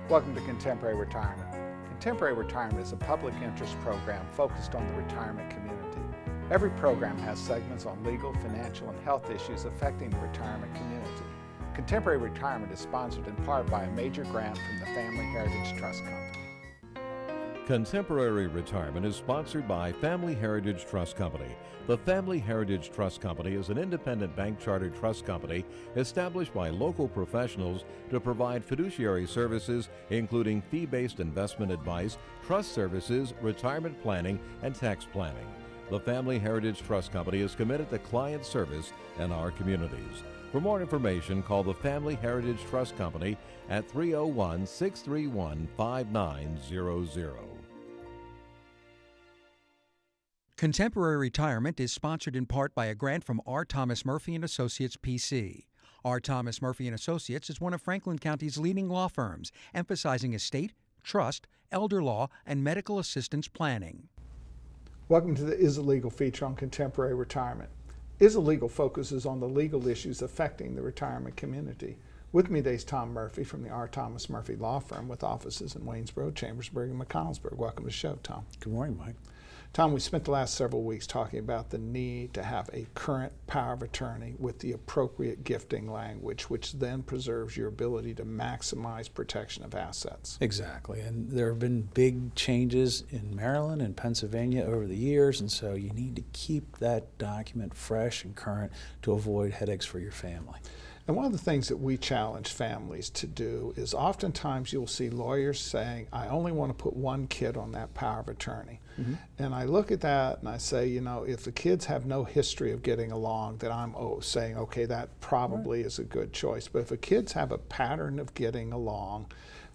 Welcome to Contemporary Retirement. Contemporary Retirement is a public interest program focused on the retirement community. Every program has segments on legal, financial, and health issues affecting the retirement community. Contemporary Retirement is sponsored in part by a major grant from the Family Heritage Trust Company. Contemporary Retirement is sponsored by Family Heritage Trust Company. The Family Heritage Trust Company is an independent bank chartered trust company established by local professionals to provide fiduciary services including fee-based investment advice, trust services, retirement planning, and tax planning. The Family Heritage Trust Company is committed to client service in our communities. For more information, call the Family Heritage Trust Company at 301-631-5900. Contemporary Retirement is sponsored in part by a grant from R. Thomas Murphy & Associates, P.C. R. Thomas Murphy & Associates is one of Franklin County's leading law firms, emphasizing estate, trust, elder law, and medical assistance planning. Welcome to the Is It Legal feature on Contemporary Retirement. Is It Legal focuses on the legal issues affecting the retirement community. With me today is Tom Murphy from the R. Thomas Murphy Law Firm with offices in Waynesboro, Chambersburg, and McConnellsburg. Welcome to the show, Tom. Good morning, Mike. Tom, we spent the last several weeks talking about the need to have a current power of attorney with the appropriate gifting language, which then preserves your ability to maximize protection of assets. Exactly, and there have been big changes in Maryland and Pennsylvania over the years, and so you need to keep that document fresh and current to avoid headaches for your family. And one of the things that we challenge families to do is oftentimes you'll see lawyers saying, I only want to put one kid on that power of attorney. Mm-hmm. And I look at that and I say, you know, if the kids have no history of getting along, then I'm saying, okay, that probably is a good choice. But if the kids have a pattern of getting along,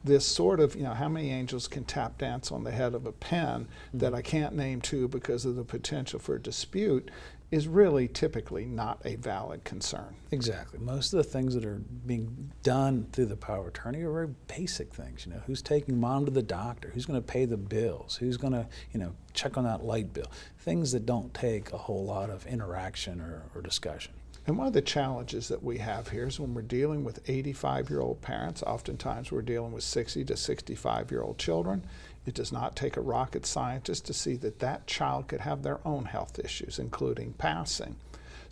this sort of, you know, how many angels can tap dance on the head of a pen that I can't name two because of the potential for a dispute, is really typically not a valid concern. Exactly. Most of the things that are being done through the power of attorney are very basic things. You know, who's taking mom to the doctor? Who's going to pay the bills? Who's going to, you know, check on that light bill? Things that don't take a whole lot of interaction or discussion. And one of the challenges that we have here is when we're dealing with 85-year-old parents, oftentimes we're dealing with 60 to 65-year-old children. It does not take a rocket scientist to see that that child could have their own health issues, including passing.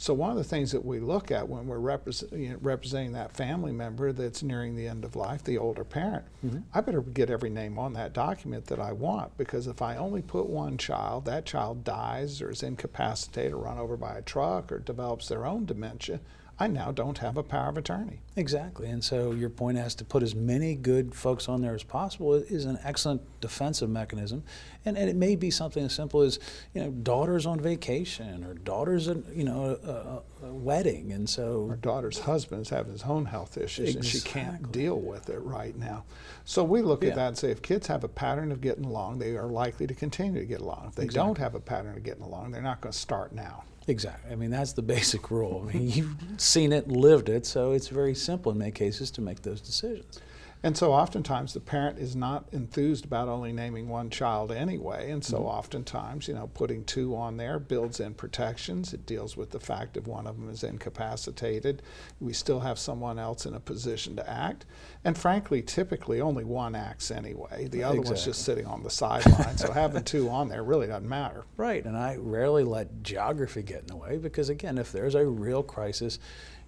So one of the things that we look at when we're representing that family member that's nearing the end of life, the older parent, I better get every name on that document that I want, because if I only put one child, that child dies or is incapacitated or run over by a truck or develops their own dementia, I now don't have a power of attorney. Exactly, and so your point as to put as many good folks on there as possible is an excellent defensive mechanism, and it may be something as simple as, you know, daughter's on vacation or daughter's a wedding, and so... Or daughter's husband's having his own health issues and she can't deal with it right now. So we look at that and say if kids have a pattern of getting along, they are likely to continue to get along. If they don't have a pattern of getting along, they're not going to start now. Exactly. I mean, that's the basic rule. I mean, you've seen it, lived it, so it's very simple in many cases to make those decisions. And so oftentimes the parent is not enthused about only naming one child anyway, and so oftentimes, you know, putting two on there builds in protections. It deals with the fact if one of them is incapacitated, we still have someone else in a position to act. And frankly, typically only one acts anyway. The other one's just sitting on the sideline, so having two on there really doesn't matter. Right, and I rarely let geography get in the way because, again, if there's a real crisis,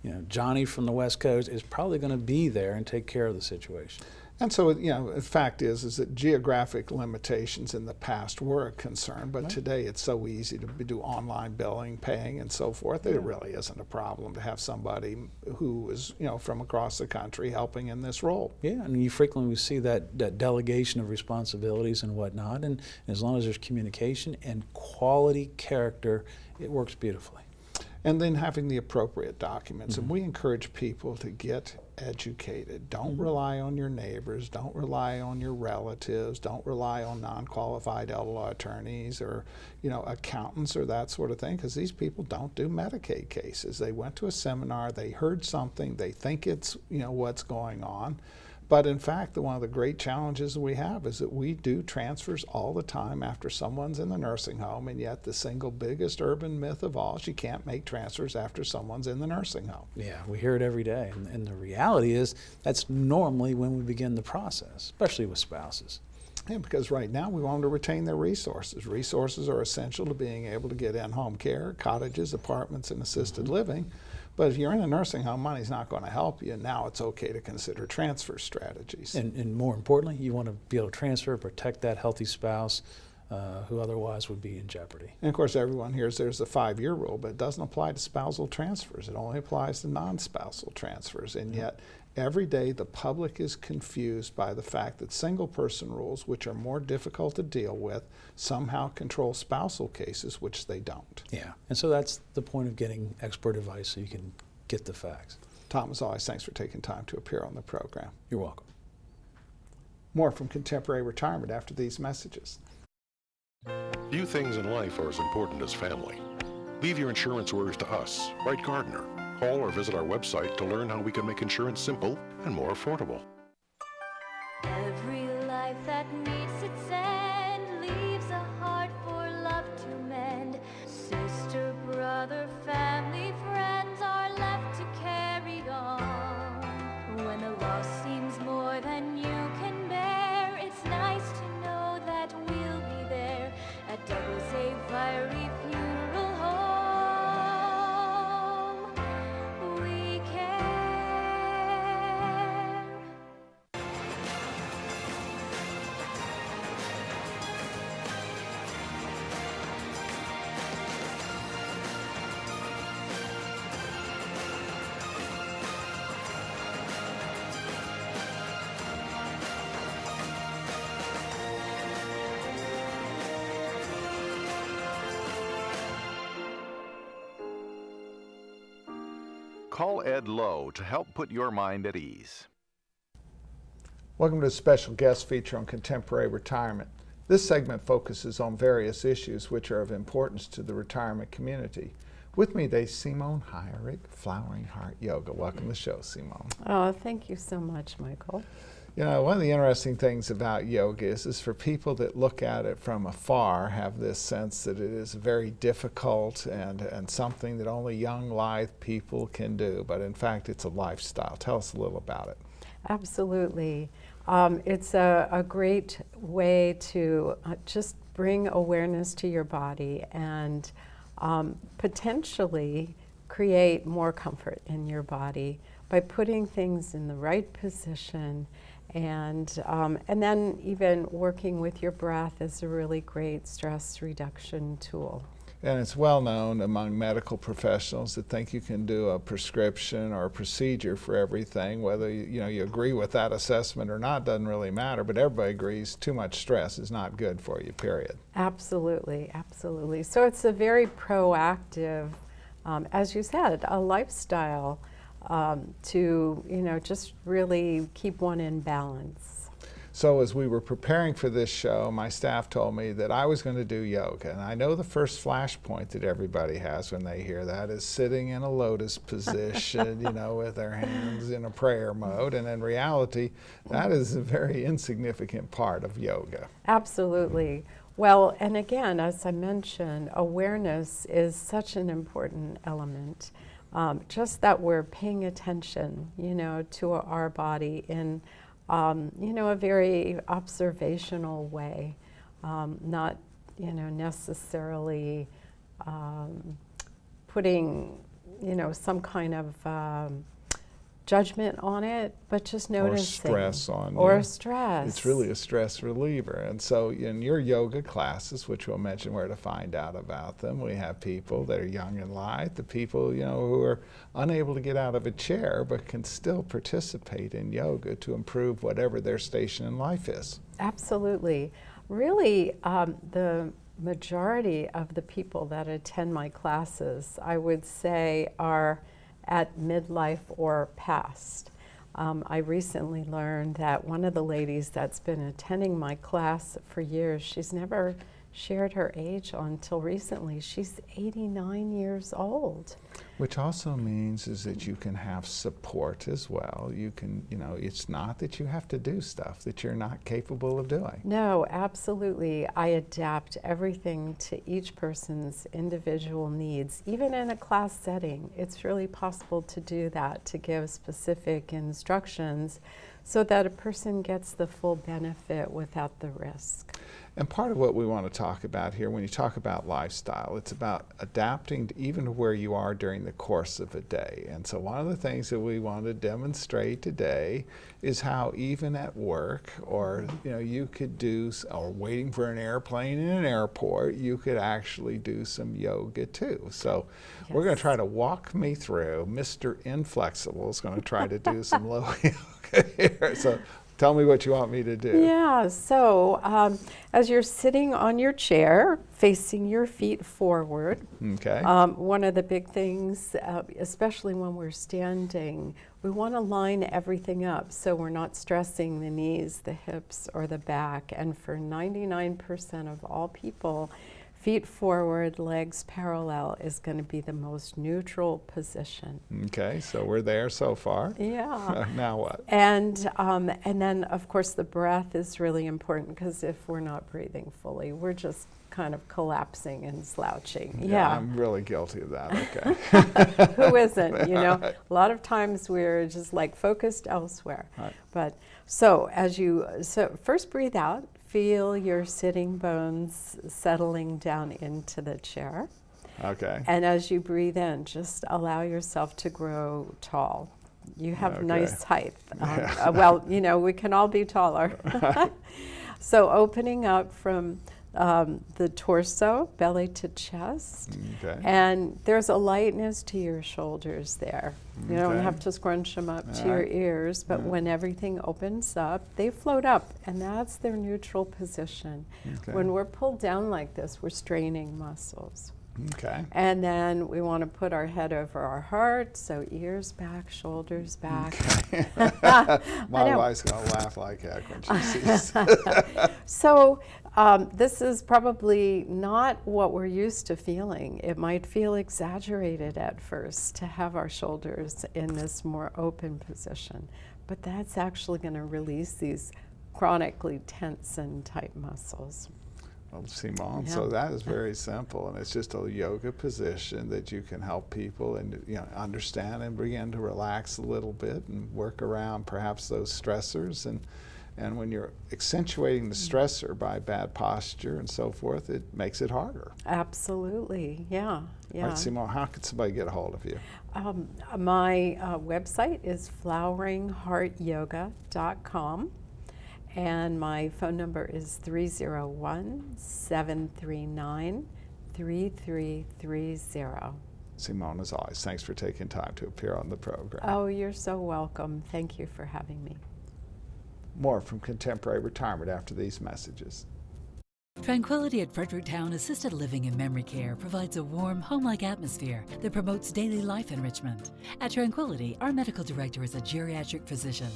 you know, Johnny from the West Coast is probably going to be there and take care of the situation. And so, you know, the fact is that geographic limitations in the past were a concern, but today it's so easy to do online billing, paying, and so forth. It really isn't a problem to have somebody who is, you know, from across the country helping in this role. Yeah, and you frequently see that delegation of responsibilities and whatnot, and as long as there's communication and quality character, it works beautifully. And then having the appropriate documents. And we encourage people to get educated. Don't rely on your neighbors. Don't rely on your relatives. Don't rely on non-qualified elder law attorneys or, you know, accountants or that sort of thing, because these people don't do Medicaid cases. They went to a seminar, they heard something, they think it's, you know, what's going on. But in fact, one of the great challenges we have is that we do transfers all the time after someone's in the nursing home, and yet the single biggest urban myth of all is you can't make transfers after someone's in the nursing home. Yeah, we hear it every day. And the reality is that's normally when we begin the process, especially with spouses. Yeah, because right now we want them to retain their resources. Resources are essential to being able to get in-home care, cottages, apartments, and assisted living. But if you're in a nursing home, money's not going to help you. Now it's okay to consider transfer strategies. And more importantly, you want to be able to transfer, protect that healthy spouse who otherwise would be in jeopardy. And of course, everyone hears there's a 5-year rule, but it doesn't apply to spousal transfers. It only applies to non-spousal transfers. And yet, every day the public is confused by the fact that single-person rules, which are more difficult to deal with, somehow control spousal cases, which they don't. Yeah, and so that's the point of getting expert advice so you can get the facts. Tom, as always, thanks for taking time to appear on the program. You're welcome. More from Contemporary Retirement after these messages. Few things in life are as important as family. Leave your insurance worries to us. Write Gardner. Call or visit our website to learn how we can make insurance simple and more affordable. Every life that meets its end leaves a heart for love to mend. Sister, brother, family, friends are left to carry on. When the loss seems more than you can bear, it's nice to know that we'll be there at Douglas A. Fiery Funeral Home. We care. Call Ed Lowe to help put your mind at ease. Welcome to a special guest feature on Contemporary Retirement. This segment focuses on various issues which are of importance to the retirement community. With me today, Simone Heurich, Flowering Heart Yoga. Welcome to the show, Simone. Oh, thank you so much, Michael. You know, one of the interesting things about yoga is for people that look at it from afar, have this sense that it is very difficult and something that only young, lithe people can do. But in fact, it's a lifestyle. Tell us a little about it. Absolutely. It's a great way to just bring awareness to your body and potentially create more comfort in your body by putting things in the right position. And then even working with your breath is a really great stress reduction tool. And it's well known among medical professionals that think you can do a prescription or a procedure for everything. Whether you agree with that assessment or not doesn't really matter, but everybody agrees too much stress is not good for you, period. Absolutely, absolutely. So it's a very proactive, as you said, a lifestyle to just really keep one in balance. So as we were preparing for this show, my staff told me that I was going to do yoga. And I know the first flashpoint that everybody has when they hear that is sitting in a lotus position, with their hands in a prayer mode. And in reality, that is a very insignificant part of yoga. Absolutely. Well, and again, as I mentioned, awareness is such an important element. Just that we're paying attention, to our body in a very observational way, not, necessarily putting, some kind of judgment on it, but just noticing. Or stress on Or you. stress. It's really a stress reliever. And so in your yoga classes, which we'll mention where to find out about them, we have people that are young and lithe, the people, who are unable to get out of a chair but can still participate in yoga to improve whatever their station in life is. Absolutely. Really, the majority of the people that attend my classes, I would say, are at midlife or past. I recently learned that one of the ladies that's been attending my class for years, she's never shared her age until recently. She's 89 years old. Which also means is that you can have support as well. You can, you know, it's not that you have to do stuff that you're not capable of doing. No, absolutely. I adapt everything to each person's individual needs. Even in a class setting, it's really possible to do that, to give specific instructions so that a person gets the full benefit without the risk. And part of what we want to talk about here, when you talk about lifestyle, it's about adapting to even to where you are during the course of a day. And so one of the things that we want to demonstrate today is how even at work, or you know, you could do, or waiting for an airplane in an airport, you could actually do some yoga too. So we're going to try to walk me through. Mr. Inflexible is going to try to do some low yoga here. So tell me what you want me to do. Yeah, so as you're sitting on your chair, facing your feet forward, Okay. One of the big things, especially when we're standing, we want to line everything up so we're not stressing the knees, the hips, or the back. And for 99% of all people, feet forward, legs parallel is going to be the most neutral position. Okay, so we're there so far. Yeah. Now what? And then, of course, the breath is really important, because if we're not breathing fully, we're just kind of collapsing and slouching. Yeah. I'm really guilty of that. Okay. Who isn't? You know, a lot of times we're just like focused elsewhere. Right. But so first breathe out. Feel your sitting bones settling down into the chair. Okay. And as you breathe in, just allow yourself to grow tall. You have nice height. Well, you know, we can all be taller. So opening up from the torso, belly to chest. Okay. And there's a lightness to your shoulders there. You don't Okay. have to scrunch them up to your ears, but when everything opens up, they float up, and that's their neutral position. Okay. When we're pulled down like this, we're straining muscles. Okay. And then we want to put our head over our heart, so ears back, shoulders back. My wife's going to laugh like heck when she sees. So this is probably not what we're used to feeling. It might feel exaggerated at first to have our shoulders in this more open position, but that's actually going to release these chronically tense and tight muscles. Well, Simone, so that is very simple, and it's just a yoga position that you can help people and, you know, understand and begin to relax a little bit and work around perhaps those stressors. And when you're accentuating the stressor by bad posture and so forth, it makes it harder. Absolutely, yeah. All right, Simone, how can somebody get a hold of you? My website is floweringheartyoga.com. And my phone number is 301-739-3330. Simone, as always, thanks for taking time to appear on the program. Oh, you're so welcome. Thank you for having me. More from Contemporary Retirement after these messages. Tranquility at Fredericktown Assisted Living and Memory Care provides a warm, home-like atmosphere that promotes daily life enrichment. At Tranquility, our medical director is a geriatric physician.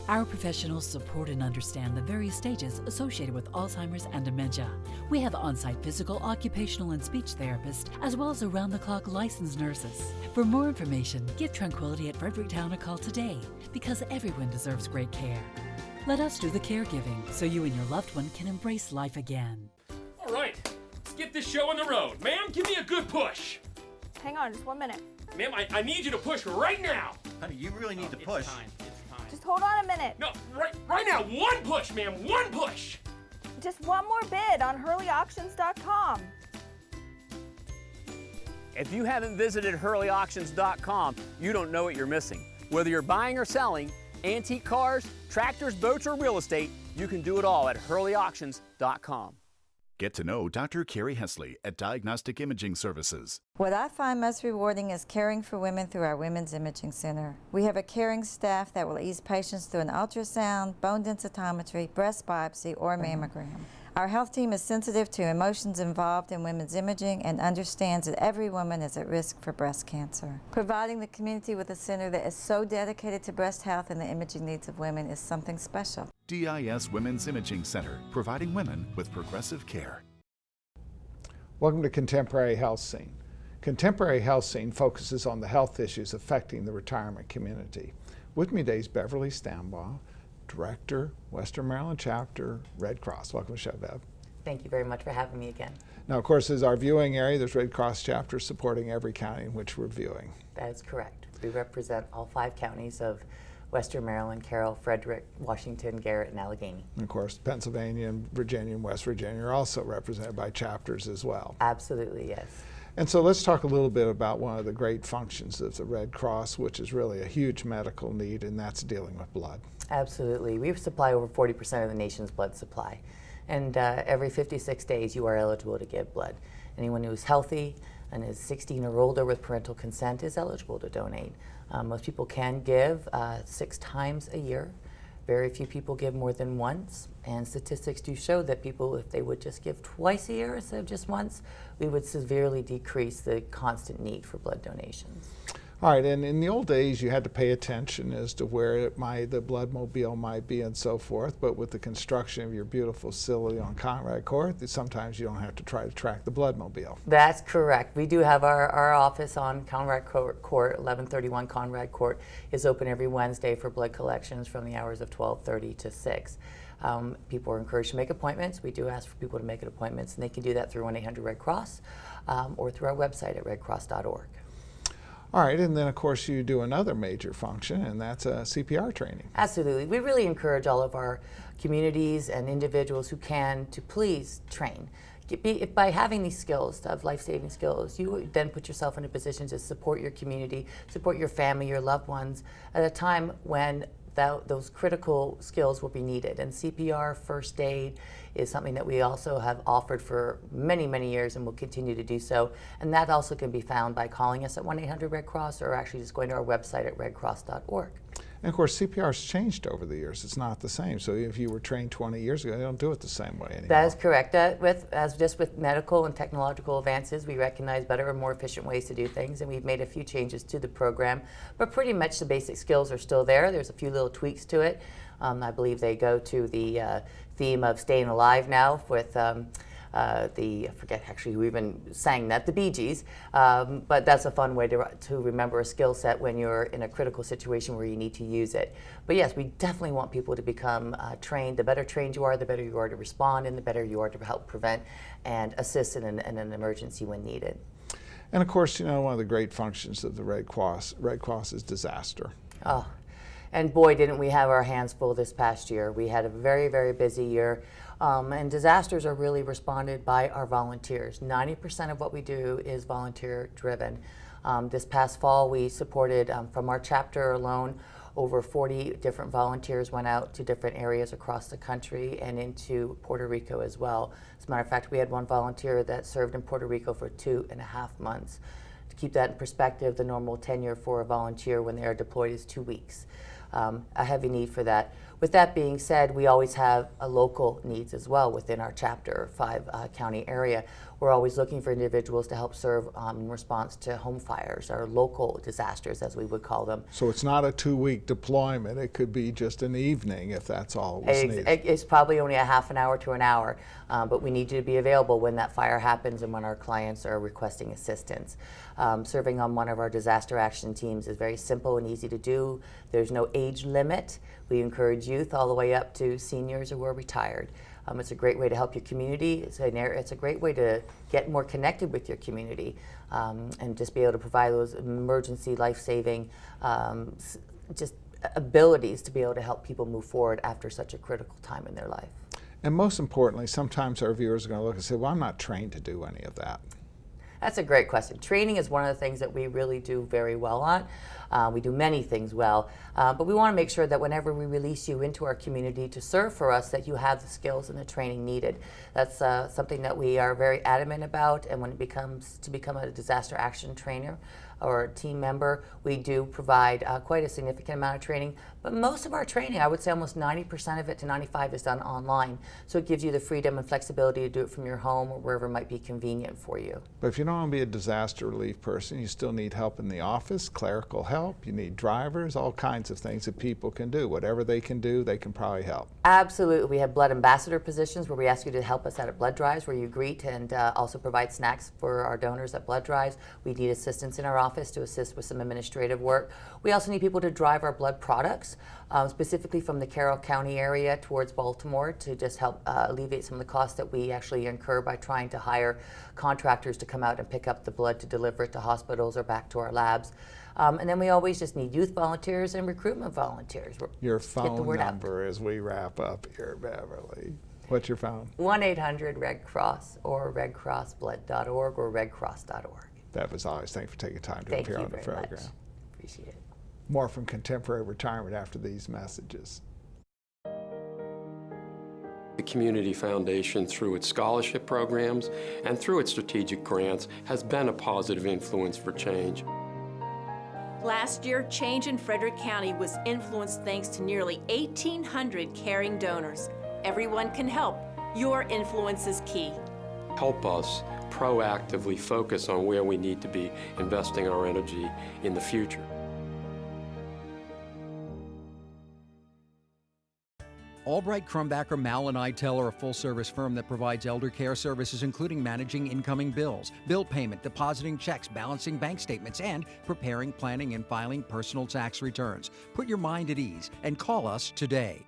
Our professionals support and understand the various stages associated with Alzheimer's and dementia. We have on-site physical, occupational, and speech therapists, as well as around-the-clock licensed nurses. For more information, give Tranquility at Fredericktown a call today, because everyone deserves great care. Let us do the caregiving so you and your loved one can embrace life again. All right, let's get this show on the road. Ma'am, give me a good push. Hang on, just 1 minute. Ma'am, I need you to push right now. Honey, you really need to push. It's time. Just hold on a minute. No, right now. One push, ma'am. One push. Just one more bid on HurleyAuctions.com. If you haven't visited HurleyAuctions.com, you don't know what you're missing. Whether you're buying or selling, antique cars, tractors, boats, or real estate, you can do it all at HurleyAuctions.com. Get to know Dr. Carrie Hesley at Diagnostic Imaging Services. What I find most rewarding is caring for women through our Women's Imaging Center. We have a caring staff that will ease patients through an ultrasound, bone densitometry, breast biopsy, or mammogram. Our health team is sensitive to emotions involved in women's imaging and understands that every woman is at risk for breast cancer. Providing the community with a center that is so dedicated to breast health and the imaging needs of women is something special. DIS Women's Imaging Center, providing women with progressive care. Welcome to Contemporary Health Scene. Contemporary Health Scene focuses on the health issues affecting the retirement community. With me today is Beverly Stambaugh, Director, Western Maryland Chapter, Red Cross. Welcome to the show, Bev. Thank you very much for having me again. Now, of course, as our viewing area, there's Red Cross chapters supporting every county in which we're viewing. That is correct. We represent all 5 counties of Western Maryland, Carroll, Frederick, Washington, Garrett, and Allegheny. And of course, Pennsylvania and Virginia and West Virginia are also represented by chapters as well. Absolutely, yes. And so let's talk a little bit about one of the great functions of the Red Cross, which is really a huge medical need, and that's dealing with blood. Absolutely. We supply over 40% of the nation's blood supply. And every 56 days, you are eligible to give blood. Anyone who is healthy and is 16 or older with parental consent is eligible to donate. Most people can give 6 times a year. Very few people give more than once, and statistics do show that people, if they would just give twice a year instead of just once, we would severely decrease the constant need for blood donations. All right, and in the old days, you had to pay attention as to where the blood mobile might be and so forth, but with the construction of your beautiful facility on Conrad Court, sometimes you don't have to try to track the blood mobile. That's correct. We do have our office on Conrad Court, 1131 Conrad Court, is open every Wednesday for blood collections from the hours of 12:30 to 6. People are encouraged to make appointments. We do ask for people to make appointments, and they can do that through 1-800-RED-CROSS or through our website at redcross.org. All right, and then of course you do another major function, and that's CPR training. Absolutely. We really encourage all of our communities and individuals who can to please train. By having these skills, of life-saving skills, you then put yourself in a position to support your community, support your family, your loved ones, at a time when those critical skills will be needed. And CPR, first aid, is something that we also have offered for many, many years and will continue to do so. And that also can be found by calling us at 1-800-RED-CROSS or actually just going to our website at redcross.org. And of course, CPR has changed over the years. It's not the same. So if you were trained 20 years ago, they don't do it the same way anymore. That is correct. As with medical and technological advances, we recognize better and more efficient ways to do things, and we've made a few changes to the program. But pretty much the basic skills are still there. There's a few little tweaks to it. I believe they go to the theme of staying alive now with I forget actually who even sang that, the Bee Gees, but that's a fun way to remember a skill set when you're in a critical situation where you need to use it. But yes, we definitely want people to become trained. The better trained you are, the better you are to respond, and the better you are to help prevent and assist in an emergency when needed. And of course, you know, one of the great functions of the Red Cross is disaster. Oh, and boy, didn't we have our hands full this past year. We had a very, very busy year. And disasters are really responded by our volunteers. 90% of what we do is volunteer driven. This past fall, we supported, from our chapter alone, over 40 different volunteers went out to different areas across the country and into Puerto Rico as well. As a matter of fact, we had one volunteer that served in Puerto Rico for 2.5 months. To keep that in perspective, the normal tenure for a volunteer when they are deployed is 2 weeks. A heavy need for that. With that being said, we always have local needs as well within our chapter 5 county area. We're always looking for individuals to help serve in response to home fires or local disasters, as we would call them. So it's not a 2-week deployment. It could be just an evening if that's all was needed. It's probably only a half an hour to an hour, but we need you to be available when that fire happens and when our clients are requesting assistance. Serving on one of our disaster action teams is very simple and easy to do. There's no age limit. We encourage youth all the way up to seniors who are retired. It's a great way to help your community. It's a great way to get more connected with your community and just be able to provide those emergency life-saving just abilities to be able to help people move forward after such a critical time in their life. And most importantly, sometimes our viewers are going to look and say, well, I'm not trained to do any of that. That's a great question. Training is one of the things that we really do very well on. We do many things well, but we want to make sure that whenever we release you into our community to serve for us, that you have the skills and the training needed. That's something that we are very adamant about, and when it becomes to become a disaster action trainer, or team member. We do provide quite a significant amount of training, but most of our training, I would say almost 90% of it to 95% is done online. So it gives you the freedom and flexibility to do it from your home or wherever might be convenient for you. But if you don't want to be a disaster relief person, you still need help in the office, clerical help, you need drivers, all kinds of things that people can do. Whatever they can do, they can probably help. Absolutely. We have blood ambassador positions where we ask you to help us out at blood drives, where you greet and also provide snacks for our donors at blood drives. We need assistance in our office to assist with some administrative work. We also need people to drive our blood products, specifically from the Carroll County area towards Baltimore, to just help alleviate some of the costs that we actually incur by trying to hire contractors to come out and pick up the blood to deliver it to hospitals or back to our labs. And then we always just need youth volunteers and recruitment volunteers. Your phone number as we wrap up here, Beverly. What's your phone? 1-800-RED-CROSS or redcrossblood.org or redcross.org. That was always. Thanks for taking time to appear on the program. Much. Appreciate it. More from Contemporary Retirement after these messages. The Community Foundation, through its scholarship programs and through its strategic grants, has been a positive influence for change. Last year, change in Frederick County was influenced thanks to nearly 1,800 caring donors. Everyone can help. Your influence is key. Help us proactively focus on where we need to be investing our energy in the future. Albright, Crumbacher, Mal & Eitel are a full-service firm that provides elder care services including managing incoming bills, bill payment, depositing checks, balancing bank statements, and preparing, planning, and filing personal tax returns. Put your mind at ease and call us today.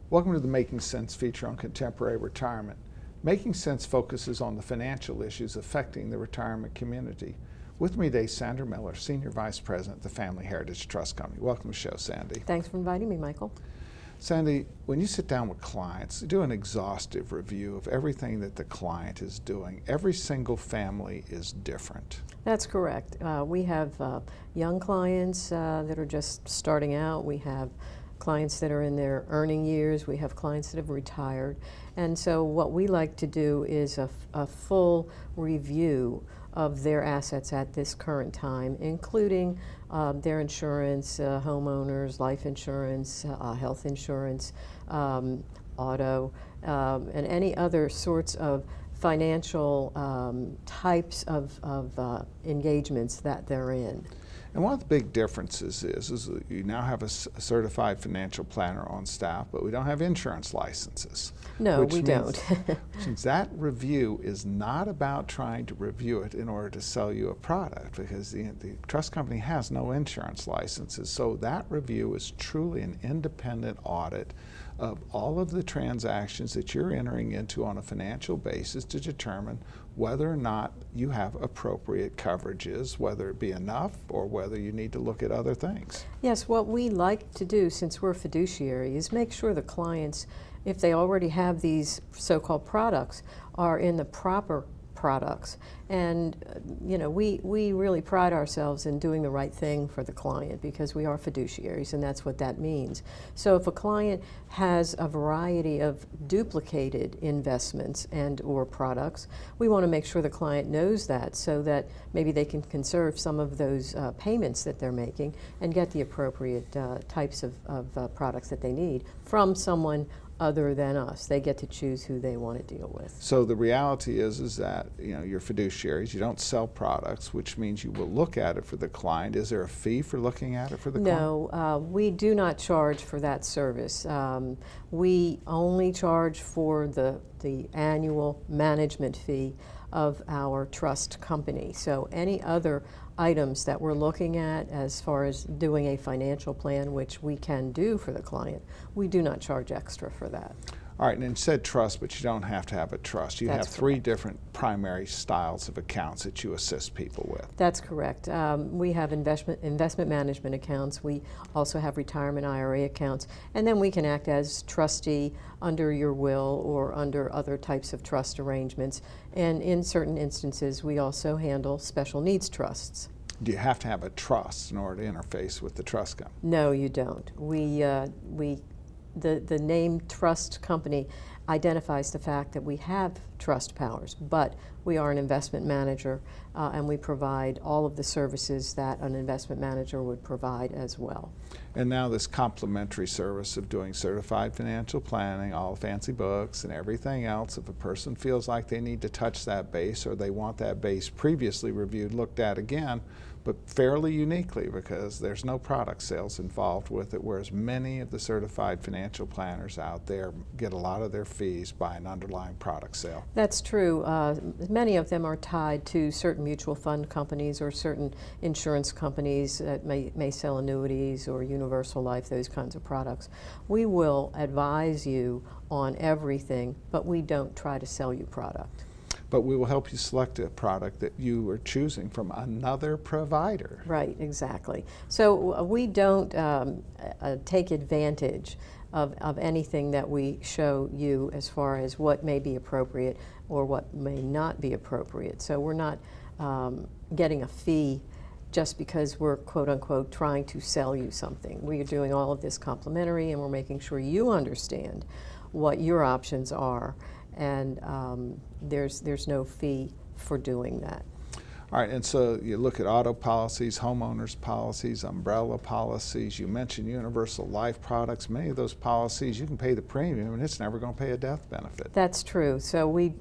Welcome to the Making Sense feature on Contemporary Retirement. Making Sense focuses on the financial issues affecting the retirement community. With me today, Sandra Miller, Senior Vice President of the Family Heritage Trust Company. Welcome to the show, Sandy. Thanks for inviting me, Michael. Sandy, when you sit down with clients, do an exhaustive review of everything that the client is doing. Every single family is different. That's correct. We have young clients that are just starting out. We have clients that are in their earning years. We have clients that have retired. And so what we like to do is a full review of their assets at this current time, including their insurance, homeowners, life insurance, health insurance, auto, and any other sorts of financial types of engagements that they're in. And one of the big differences is that you now have a certified financial planner on staff, but we don't have insurance licenses. No, we don't. Since that review is not about trying to review it in order to sell you a product, because the trust company has no insurance licenses. So that review is truly an independent audit of all of the transactions that you're entering into on a financial basis to determine whether or not you have appropriate coverages, whether it be enough or whether you need to look at other things. Yes, what we like to do, since we're fiduciary, is make sure the clients, if they already have these so-called products, are in the proper products. And you know, we really pride ourselves in doing the right thing for the client because we are fiduciaries, and that's what that means. So if a client has a variety of duplicated investments and or products, we want to make sure the client knows that so that maybe they can conserve some of those payments that they're making and get the appropriate types of products that they need from someone other than us. They get to choose who they want to deal with. So the reality is that you're fiduciaries, you don't sell products, which means you will look at it for the client. Is there a fee for looking at it for the client? No, we do not charge for that service. We only charge for the annual management fee of our trust company. So any other items that we're looking at as far as doing a financial plan, which we can do for the client, we do not charge extra for that. All right, and it said trust, but you don't have to have a trust. You have three different primary styles of accounts that you assist people with. That's correct. We have investment management accounts. We also have retirement IRA accounts. And then we can act as trustee under your will or under other types of trust arrangements. And in certain instances, we also handle special needs trusts. Do you have to have a trust in order to interface with the trust company? No, you don't. We the name trust company identifies the fact that we have trust powers, but we are an investment manager and we provide all of the services that an investment manager would provide as well. And now this complimentary service of doing certified financial planning, all fancy books and everything else, if a person feels like they need to touch that base or they want that base previously reviewed, looked at again, but fairly uniquely because there's no product sales involved with it, whereas many of the certified financial planners out there get a lot of their fees by an underlying product sale. That's true. Many of them are tied to certain mutual fund companies or certain insurance companies that may sell annuities or universal life, those kinds of products. We will advise you on everything, but we don't try to sell you product. But we will help you select a product that you are choosing from another provider. Right, exactly. So we don't take advantage of anything that we show you as far as what may be appropriate or what may not be appropriate. So we're not getting a fee just because we're quote unquote trying to sell you something. We are doing all of this complimentary and we're making sure you understand what your options are, and there's no fee for doing that. All right, and so you look at auto policies, homeowners policies, umbrella policies. You mentioned universal life products. Many of those policies, you can pay the premium and it's never going to pay a death benefit. That's true. So we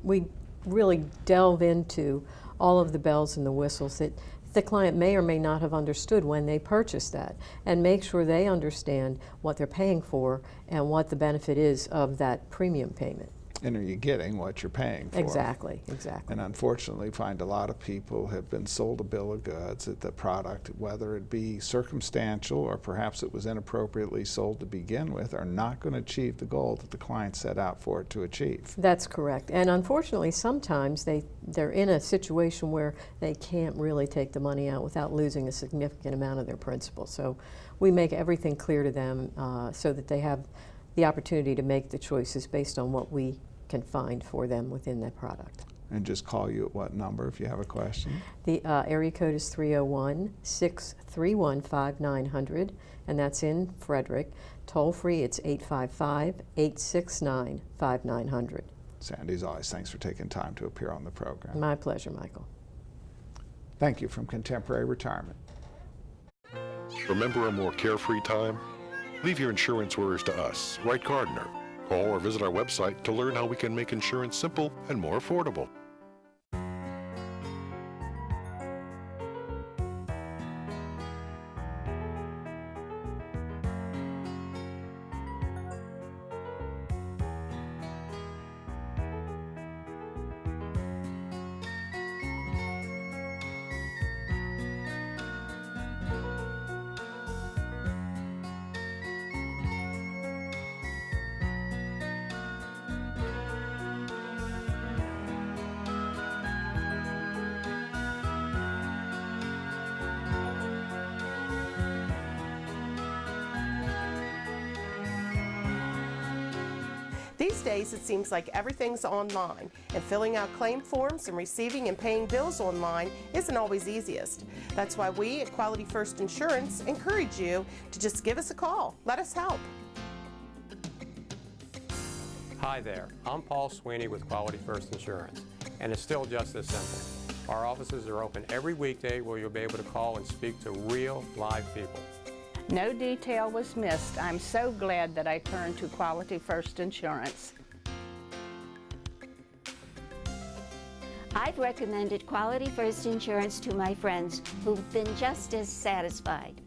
really delve into all of the bells and the whistles that the client may or may not have understood when they purchased that, and make sure they understand what they're paying for and what the benefit is of that premium payment. And are you getting what you're paying for? Exactly, exactly. And unfortunately, find a lot of people have been sold a bill of goods that the product, whether it be circumstantial or perhaps it was inappropriately sold to begin with, are not going to achieve the goal that the client set out for it to achieve. That's correct. And unfortunately, sometimes they're in a situation where they can't really take the money out without losing a significant amount of their principal. So we make everything clear to them so that they have the opportunity to make the choices based on what we can find for them within that product. And just call you at what number if you have a question? The area code is 301-631-5900, and that's in Frederick. Toll free, it's 855-869-5900. Sandy, as always, thanks for taking time to appear on the program. My pleasure, Michael. Thank you from Contemporary Retirement. Remember a more carefree time? Leave your insurance worries to us, Wright Gardner. Call or visit our website to learn how we can make insurance simple and more affordable. These days, it seems like everything's online, and filling out claim forms and receiving and paying bills online isn't always easiest. That's why we at Quality First Insurance encourage you to just give us a call. Let us help. Hi there, I'm Paul Sweeney with Quality First Insurance, and it's still just as simple. Our offices are open every weekday where you'll be able to call and speak to real, live people. No detail was missed. I'm so glad that I turned to Quality First Insurance. I've recommended Quality First Insurance to my friends who've been just as satisfied.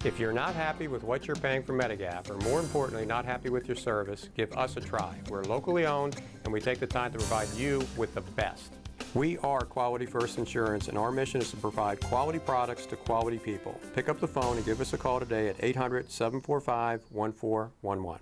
If you're not happy with what you're paying for Medigap, or more importantly, not happy with your service, give us a try. We're locally owned, and we take the time to provide you with the best. We are Quality First Insurance, and our mission is to provide quality products to quality people. Pick up the phone and give us a call today at 800-745-1411.